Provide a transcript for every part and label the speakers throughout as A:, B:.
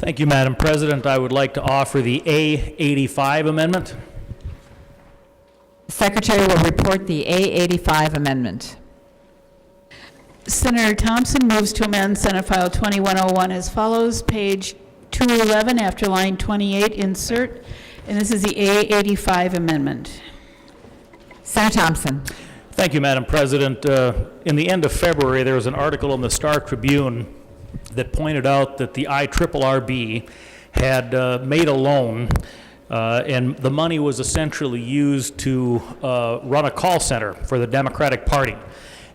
A: Thank you, Madam President. I would like to offer the A85 amendment.
B: The Secretary will report the A85 amendment.
C: Senator Thompson moves to amend Senate File 2101 as follows, page 211 after line 28, insert, and this is the A85 amendment.
B: Senator Thompson.
A: Thank you, Madam President. In the end of February, there was an article in the Star Tribune that pointed out that the IRRRB had made a loan, and the money was essentially used to run a call center for the Democratic Party.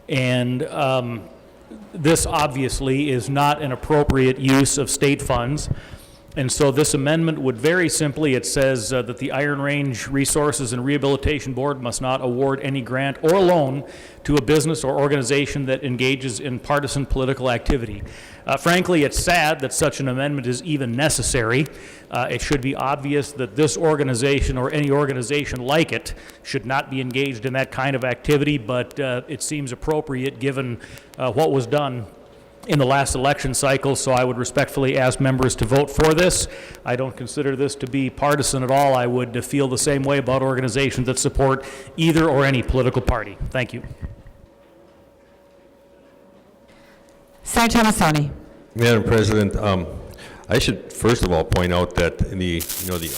A: And this obviously is not an appropriate use of state funds. And so this amendment would very simply, it says that the Iron Range Resources and Rehabilitation Board must not award any grant or loan to a business or organization that engages in partisan political activity. Frankly, it's sad that such an amendment is even necessary. It should be obvious that this organization or any organization like it should not be engaged in that kind of activity, but it seems appropriate given what was done in the last election cycle, so I would respectfully ask members to vote for this. I don't consider this to be partisan at all. I would feel the same way about organizations that support either or any political party. Thank you.
B: Senator Tomassoni.
D: Madam President, I should first of all point out that the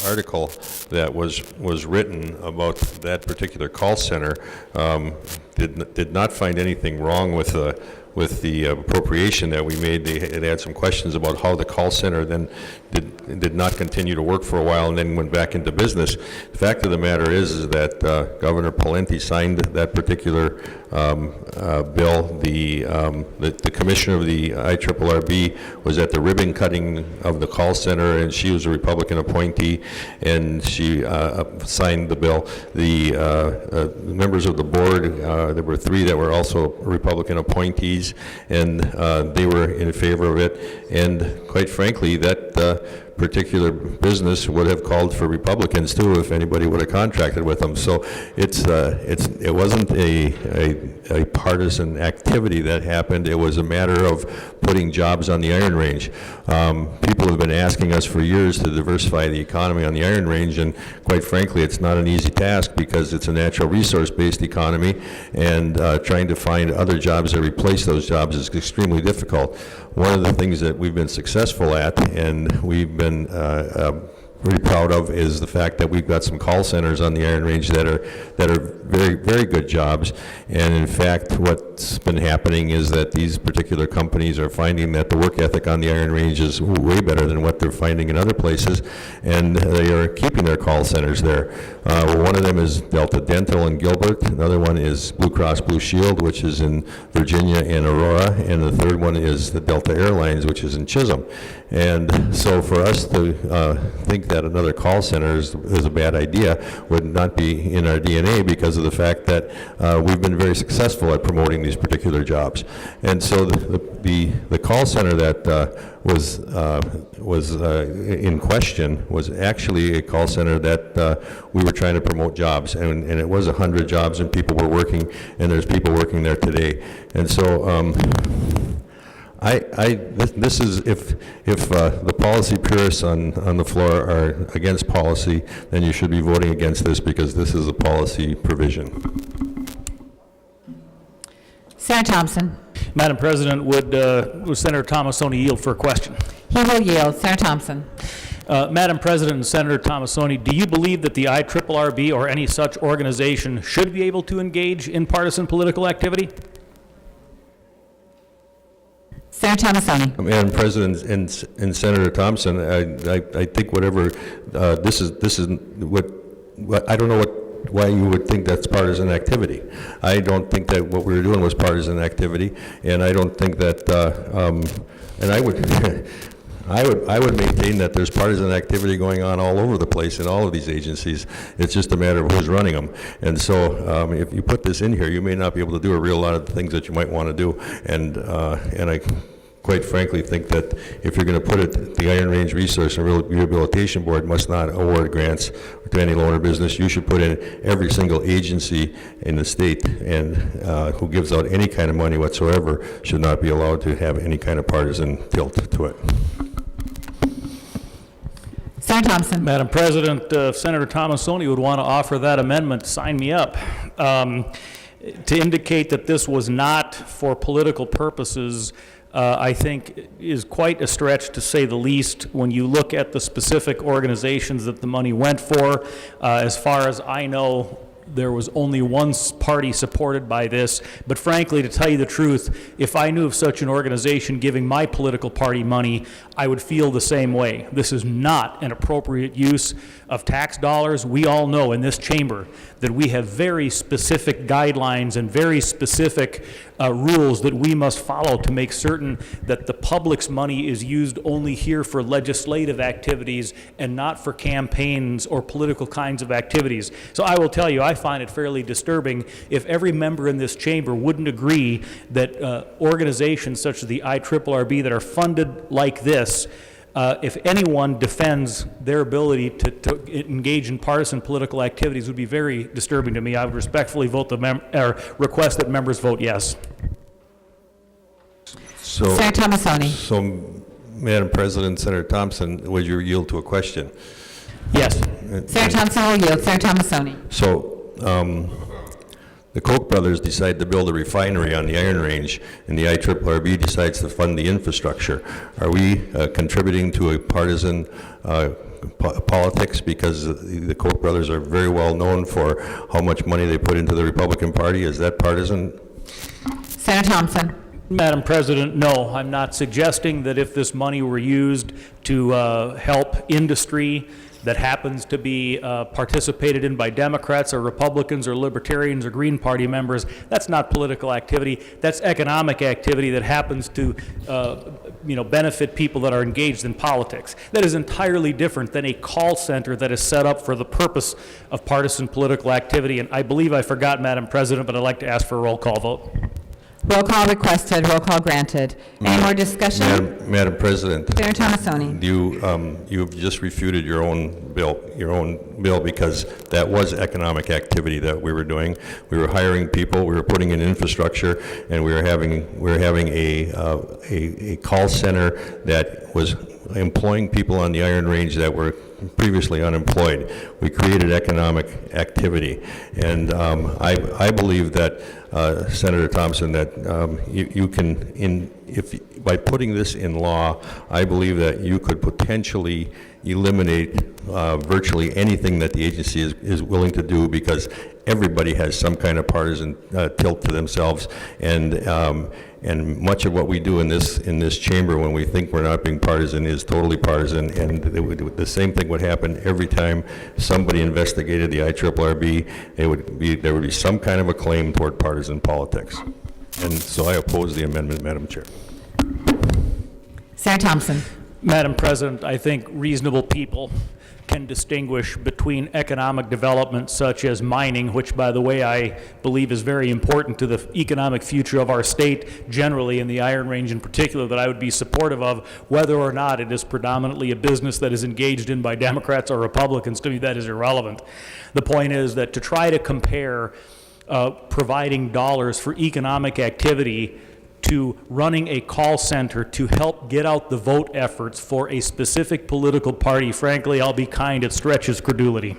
D: article that was written about that particular call center did not find anything wrong with the appropriation that we made. It had some questions about how the call center then did not continue to work for a while and then went back into business. The fact of the matter is that Governor Pawlenty signed that particular bill. The commissioner of the IRRRB was at the ribbon cutting of the call center, and she was a Republican appointee, and she signed the bill. The members of the board, there were 3 that were also Republican appointees, and they were in favor of it. And quite frankly, that particular business would have called for Republicans too if anybody would have contracted with them. So it wasn't a partisan activity that happened. It was a matter of putting jobs on the Iron Range. People have been asking us for years to diversify the economy on the Iron Range, and quite frankly, it's not an easy task because it's a natural resource-based economy, and trying to find other jobs that replace those jobs is extremely difficult. One of the things that we've been successful at, and we've been pretty proud of, is the fact that we've got some call centers on the Iron Range that are very, very good jobs. And in fact, what's been happening is that these particular companies are finding that the work ethic on the Iron Range is way better than what they're finding in other places, and they are keeping their call centers there. One of them is Delta Dental in Gilbert. Another one is Blue Cross Blue Shield, which is in Virginia and Aurora, and the third one is the Delta Airlines, which is in Chisholm. And so for us to think that another call center is a bad idea would not be in our DNA, because of the fact that we've been very successful at promoting these particular jobs. And so the call center that was in question was actually a call center that we were trying to promote jobs, and it was 100 jobs, and people were working, and there's people working there today. And so this is, if the policy purists on the floor are against policy, then you should be voting against this, because this is a policy provision.
B: Senator Thompson.
A: Madam President, would Senator Tomassoni yield for a question?
B: He will yield. Senator Thompson.
A: Madam President and Senator Tomassoni, do you believe that the IRRRB or any such organization should be able to engage in partisan political activity?
B: Senator Tomassoni.
D: Madam President and Senator Thompson, I think whatever this is what I don't know why you would think that's partisan activity. I don't think that what we were doing was partisan activity, and I don't think that and I would I would maintain that there's partisan activity going on all over the place in all of these agencies. It's just a matter of who's running them. And so if you put this in here, you may not be able to do a real lot of the things that you might want to do. And I quite frankly think that if you're going to put it, the Iron Range Resource and Rehabilitation Board must not award grants to any loan or business. You should put in every single agency in the state and who gives out any kind of money whatsoever should not be allowed to have any kind of partisan tilt to it.
B: Senator Thompson.
A: Madam President, if Senator Thomasoni would want to offer that amendment, sign me up. To indicate that this was not for political purposes, I think is quite a stretch, to say the least, when you look at the specific organizations that the money went for. As far as I know, there was only one party supported by this, but frankly, to tell you the truth, if I knew of such an organization giving my political party money, I would feel the same way. This is not an appropriate use of tax dollars. We all know in this chamber that we have very specific guidelines and very specific rules that we must follow to make certain that the public's money is used only here for legislative activities and not for campaigns or political kinds of activities. So I will tell you, I find it fairly disturbing if every member in this chamber wouldn't agree that organizations such as the IRRRB that are funded like this, if anyone defends their ability to engage in partisan political activities, would be very disturbing to me. I would respectfully vote request that members vote yes.
D: So,
B: Senator Thomasoni.
D: so, Madam President, Senator Thompson, would you yield to a question?
A: Yes.
B: Senator Thompson will yield. Senator Thomasoni.
D: So, the Koch brothers decide to build a refinery on the Iron Range, and the IRRRB decides to fund the infrastructure. Are we contributing to a partisan politics? Because the Koch brothers are very well known for how much money they put into the Republican Party. Is that partisan?
B: Senator Thompson.
A: Madam President, no, I'm not suggesting that if this money were used to help industry that happens to be participated in by Democrats or Republicans or Libertarians or Green Party members, that's not political activity. That's economic activity that happens to benefit people that are engaged in politics. That is entirely different than a call center that is set up for the purpose of partisan political activity. And I believe I forgot, Madam President, but I'd like to ask for a roll call vote.
B: Roll call requested. Roll call granted. Any more discussion?
D: Madam President,
B: Senator Thomasoni.
D: you've just refuted your own bill because that was economic activity that we were doing. We were hiring people, we were putting in infrastructure, and we were having a call center that was employing people on the Iron Range that were previously unemployed. We created economic activity, and I believe that Senator Thompson, that you can, by putting this in law, I believe that you could potentially eliminate virtually anything that the agency is willing to do, because everybody has some kind of partisan tilt to themselves, and much of what we do in this chamber when we think we're not being partisan is totally partisan, and the same thing would happen every time somebody investigated the IRRRB. There would be some kind of a claim toward partisan politics, and so I oppose the amendment, Madam Chair.
B: Senator Thompson.
A: Madam President, I think reasonable people can distinguish between economic development such as mining, which, by the way, I believe is very important to the economic future of our state generally, and the Iron Range in particular, that I would be supportive of, whether or not it is predominantly a business that is engaged in by Democrats or Republicans. To me, that is irrelevant. The point is that to try to compare providing dollars for economic activity to running a call center to help get out the vote efforts for a specific political party, frankly, I'll be kind, it stretches credulity.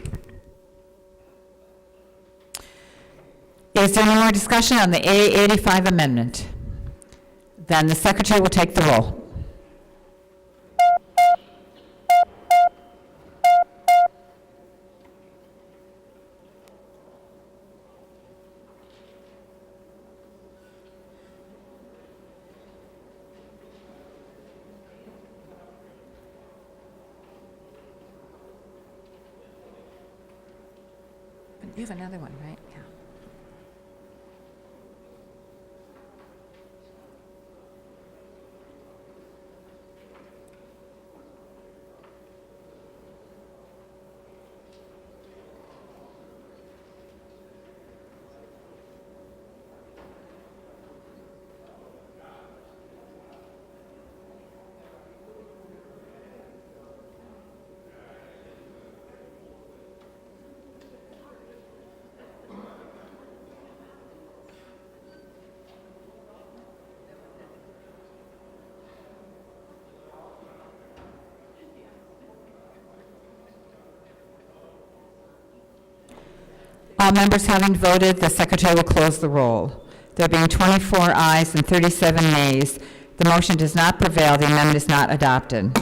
B: Is there any more discussion on the A85 amendment? Then the Secretary will take the roll. You have another one, right? Yeah. All members having voted, the secretary will close the roll. There being 24 ayes and 37 nays, the motion does not prevail. The amendment is not adopted.